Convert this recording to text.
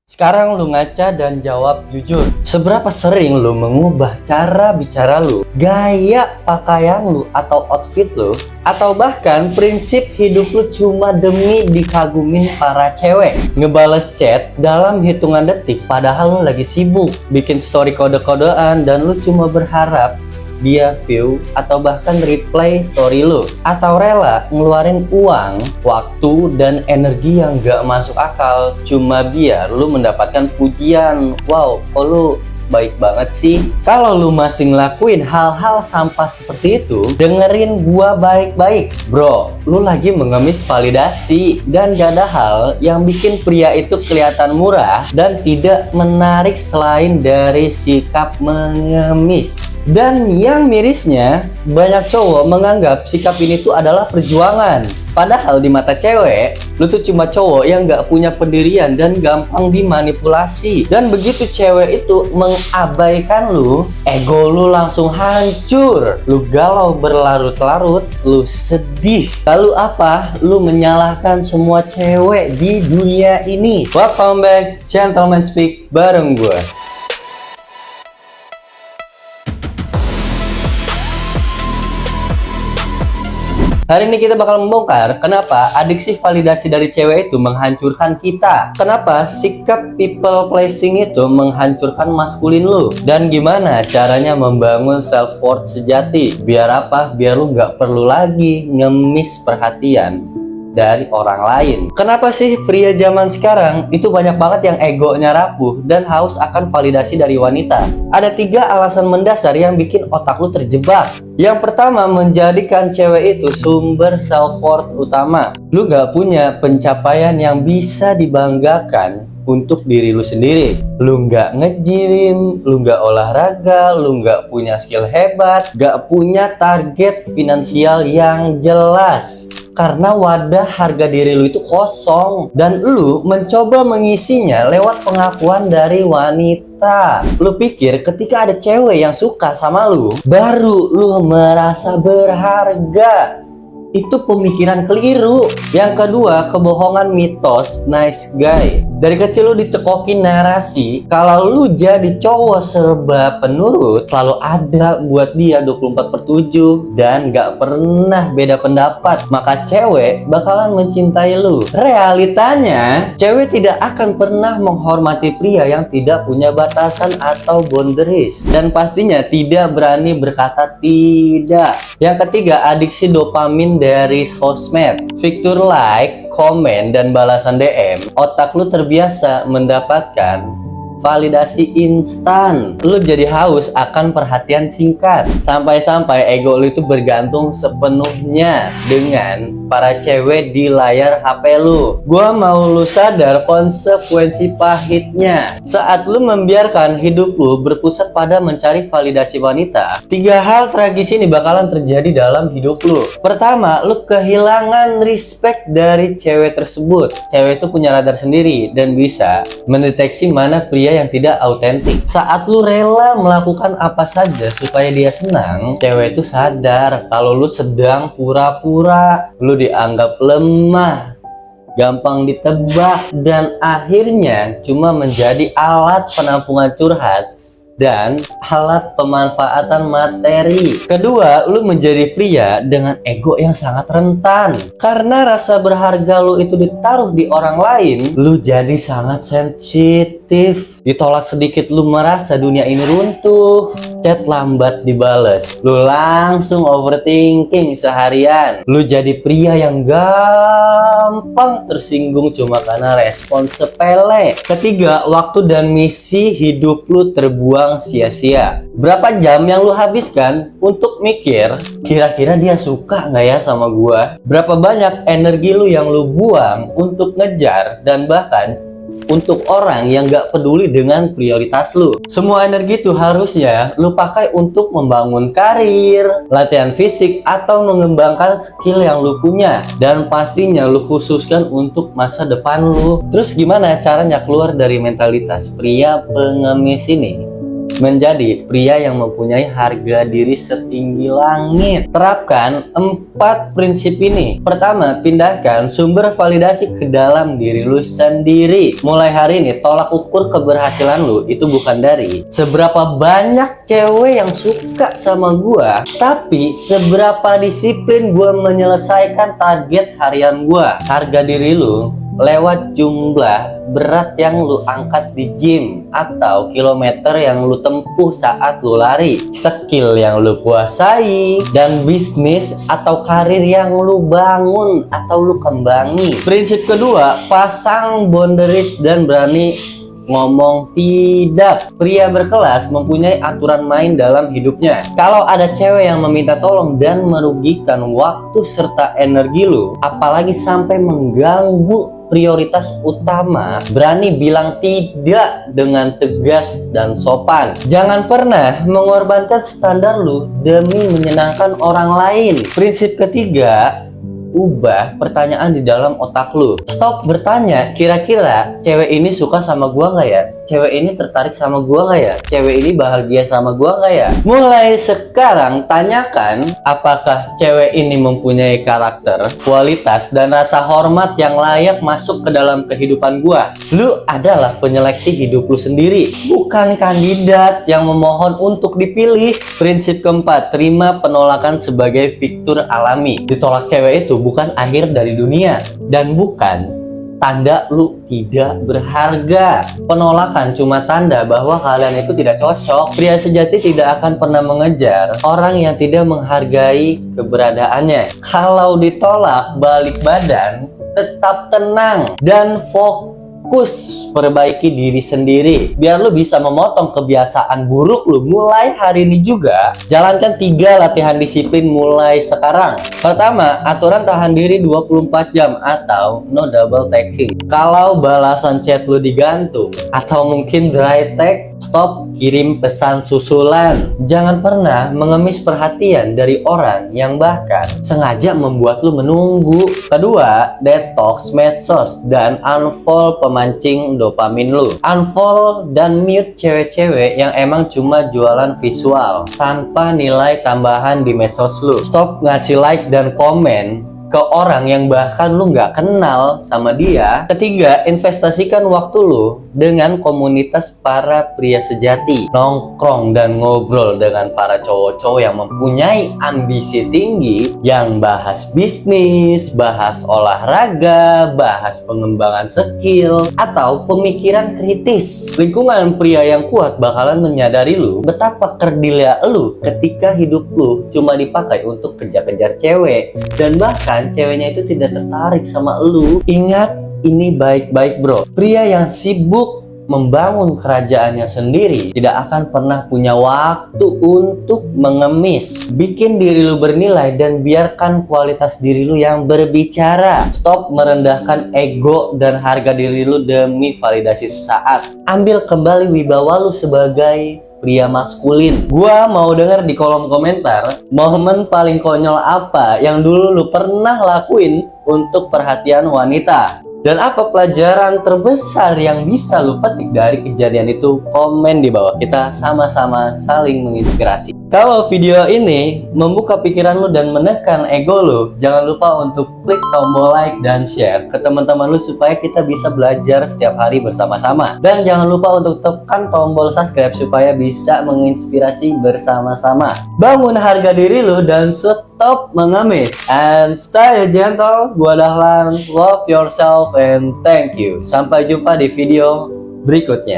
Sekarang lu ngaca dan jawab jujur. Seberapa sering lu mengubah cara bicara lu, gaya pakaian lu atau outfit lu, atau bahkan prinsip hidup lu cuma demi dikagumin para cewek? Ngebales chat dalam hitungan detik padahal lu lagi sibuk, bikin story kode-kodean dan lu cuma berharap dia view atau bahkan replay story lu, atau rela ngeluarin uang, waktu, dan energi yang gak masuk akal cuma biar lu mendapatkan pujian. Wow, kok lu baik banget sih. Kalau lu masih ngelakuin hal-hal sampah seperti itu, dengerin gua baik-baik. Bro, lu lagi mengemis validasi, dan gak ada hal yang bikin pria itu kelihatan murah dan tidak menarik selain dari sikap mengemis. Dan yang mirisnya, banyak cowok menganggap sikap ini tuh adalah perjuangan. Padahal di mata cewek, lu tuh cuma cowok yang gak punya pendirian dan gampang dimanipulasi. Dan begitu cewek itu mengabaikan lu, ego lu langsung hancur. Lu galau berlarut-larut, lu sedih. Lalu apa? Lu menyalahkan semua cewek di dunia ini. Welcome back, Gentleman Speak bareng gue. Hari ini kita bakal membongkar kenapa adiksi validasi dari cewek itu menghancurkan kita. Kenapa sikap people pleasing itu menghancurkan maskulin lu. Dan gimana caranya membangun self worth sejati. Biar apa? Biar lu gak perlu lagi ngemis perhatian dari orang lain. Kenapa sih pria zaman sekarang itu banyak banget yang egonya rapuh dan haus akan validasi dari wanita? Ada 3 alasan mendasar yang bikin otak lu terjebak. Yang pertama, menjadikan cewek itu sumber self worth utama. Lu gak punya pencapaian yang bisa dibanggakan untuk diri lu sendiri. Lu nggak nge-gym, lu nggak olahraga, lu nggak punya skill hebat, nggak punya target finansial yang jelas. Karena wadah harga diri lu itu kosong dan lu mencoba mengisinya lewat pengakuan dari wanita. Lu pikir ketika ada cewek yang suka sama lu, baru lu merasa berharga. Itu pemikiran keliru. Yang kedua, kebohongan mitos nice guy. Dari kecil lu dicekokin narasi kalau lu jadi cowok serba penurut, selalu ada buat dia 24/7 dan gak pernah beda pendapat, maka cewek bakalan mencintai lu. Realitanya, cewek tidak akan pernah menghormati pria yang tidak punya batasan atau boundaries, dan pastinya tidak berani berkata tidak. Yang ketiga, adiksi dopamin dari sosmed. Fitur like, komen, dan balasan DM. Otak lu terbiasa mendapatkan validasi instan. Lu jadi haus akan perhatian singkat. Sampai-sampai ego lu itu bergantung sepenuhnya dengan para cewek di layar HP lu. Gua mau lu sadar konsekuensi pahitnya saat lu membiarkan hidup lu berpusat pada mencari validasi wanita. 3 hal tragis ini bakalan terjadi dalam hidup lu. Pertama, lu kehilangan respect dari cewek tersebut. Cewek itu punya radar sendiri dan bisa mendeteksi mana pria yang tidak autentik. Saat lu rela melakukan apa saja supaya dia senang, cewek itu sadar kalau lu sedang pura-pura. Lu dianggap lemah, gampang ditebak, dan akhirnya cuma menjadi alat penampungan curhat dan alat pemanfaatan materi. Kedua, lu menjadi pria dengan ego yang sangat rentan. Karena rasa berharga lu itu ditaruh di orang lain, lu jadi sangat sensitif. Ditolak sedikit lu merasa dunia ini runtuh. Chat lambat dibales, lu langsung overthinking seharian. Lu jadi pria yang gampang tersinggung cuma karena respon sepele. Ketiga, waktu dan misi hidup lu terbuang sia-sia. Berapa jam yang lu habiskan untuk mikir kira-kira dia suka nggak ya sama gua? Berapa banyak energi lu yang lu buang untuk ngejar dan bahkan untuk orang yang gak peduli dengan prioritas lu. Semua energi itu harusnya lu pakai untuk membangun karir, latihan fisik, atau mengembangkan skill yang lu punya. Dan pastinya lu khususkan untuk masa depan lu. Terus gimana caranya keluar dari mentalitas pria pengemis ini? menjadi pria yang mempunyai harga diri setinggi langit. Terapkan 4 prinsip ini. Pertama, pindahkan sumber validasi ke dalam diri lu sendiri. Mulai hari ini, tolak ukur keberhasilan lu itu bukan dari seberapa banyak cewek yang suka sama gua, tapi seberapa disiplin gua menyelesaikan target harian gua. Harga diri lu lewat jumlah berat yang lu angkat di gym atau kilometer yang lu tempuh saat lu lari, skill yang lu kuasai, dan bisnis atau karir yang lu bangun atau lu kembangi. Prinsip kedua, pasang boundaries dan berani ngomong tidak. Pria berkelas mempunyai aturan main dalam hidupnya. Kalau ada cewek yang meminta tolong dan merugikan waktu serta energi lu, apalagi sampai mengganggu prioritas utama, berani bilang tidak dengan tegas dan sopan. Jangan pernah mengorbankan standar lu demi menyenangkan orang lain. Prinsip ketiga, ubah pertanyaan di dalam otak lu. Stop bertanya, kira-kira cewek ini suka sama gua nggak ya? Cewek ini tertarik sama gua nggak ya? Cewek ini bahagia sama gua nggak ya? Mulai sekarang tanyakan, apakah cewek ini mempunyai karakter, kualitas, dan rasa hormat yang layak masuk ke dalam kehidupan gua. Lu adalah penyeleksi hidup lu sendiri, bukan kandidat yang memohon untuk dipilih. Prinsip keempat, terima penolakan sebagai fitur alami. Ditolak cewek itu bukan akhir dari dunia dan bukan tanda lu tidak berharga. Penolakan cuma tanda bahwa kalian itu tidak cocok. Pria sejati tidak akan pernah mengejar orang yang tidak menghargai keberadaannya. Kalau ditolak, balik badan, tetap tenang dan fokus perbaiki diri sendiri biar lu bisa memotong kebiasaan buruk lu mulai hari ini juga. Jalankan 3 latihan disiplin mulai sekarang. Pertama, aturan tahan diri 24 jam atau no double texting. Kalau balasan chat lu digantung atau mungkin dry text, stop kirim pesan susulan. Jangan pernah mengemis perhatian dari orang yang bahkan sengaja membuat lu menunggu. Kedua, detox medsos dan unfollow pemancing dopamin lu. Unfollow dan mute cewek-cewek yang emang cuma jualan visual tanpa nilai tambahan di medsos lu. Stop ngasih like dan komen ke orang yang bahkan lu nggak kenal sama dia. Ketiga, investasikan waktu lu dengan komunitas para pria sejati. Nongkrong dan ngobrol dengan para cowok-cowok yang mempunyai ambisi tinggi, yang bahas bisnis, bahas olahraga, bahas pengembangan skill, atau pemikiran kritis. Lingkungan pria yang kuat bakalan menyadari lu betapa kerdilnya lu ketika hidup lu cuma dipakai untuk kejar-kejar cewek, dan bahkan ceweknya itu tidak tertarik sama lu. Ingat ini baik-baik bro. Pria yang sibuk membangun kerajaannya sendiri tidak akan pernah punya waktu untuk mengemis. Bikin diri lu bernilai dan biarkan kualitas diri lu yang berbicara. Stop merendahkan ego dan harga diri lu demi validasi sesaat. Ambil kembali wibawa lu sebagai pria maskulin. Gua mau denger di kolom komentar, momen paling konyol apa yang dulu lu pernah lakuin untuk perhatian wanita. Dan apa pelajaran terbesar yang bisa lu petik dari kejadian itu? Komen di bawah, kita sama-sama saling menginspirasi. Kalau video ini membuka pikiran lu dan menekan ego lu, jangan lupa untuk klik tombol like dan share ke teman-teman lu supaya kita bisa belajar setiap hari bersama-sama. Dan jangan lupa untuk tekan tombol subscribe supaya bisa menginspirasi bersama-sama. Bangun harga diri lu dan stop mengemis. And stay gentle. Gua Dahlan, love yourself and thank you. Sampai jumpa di video berikutnya.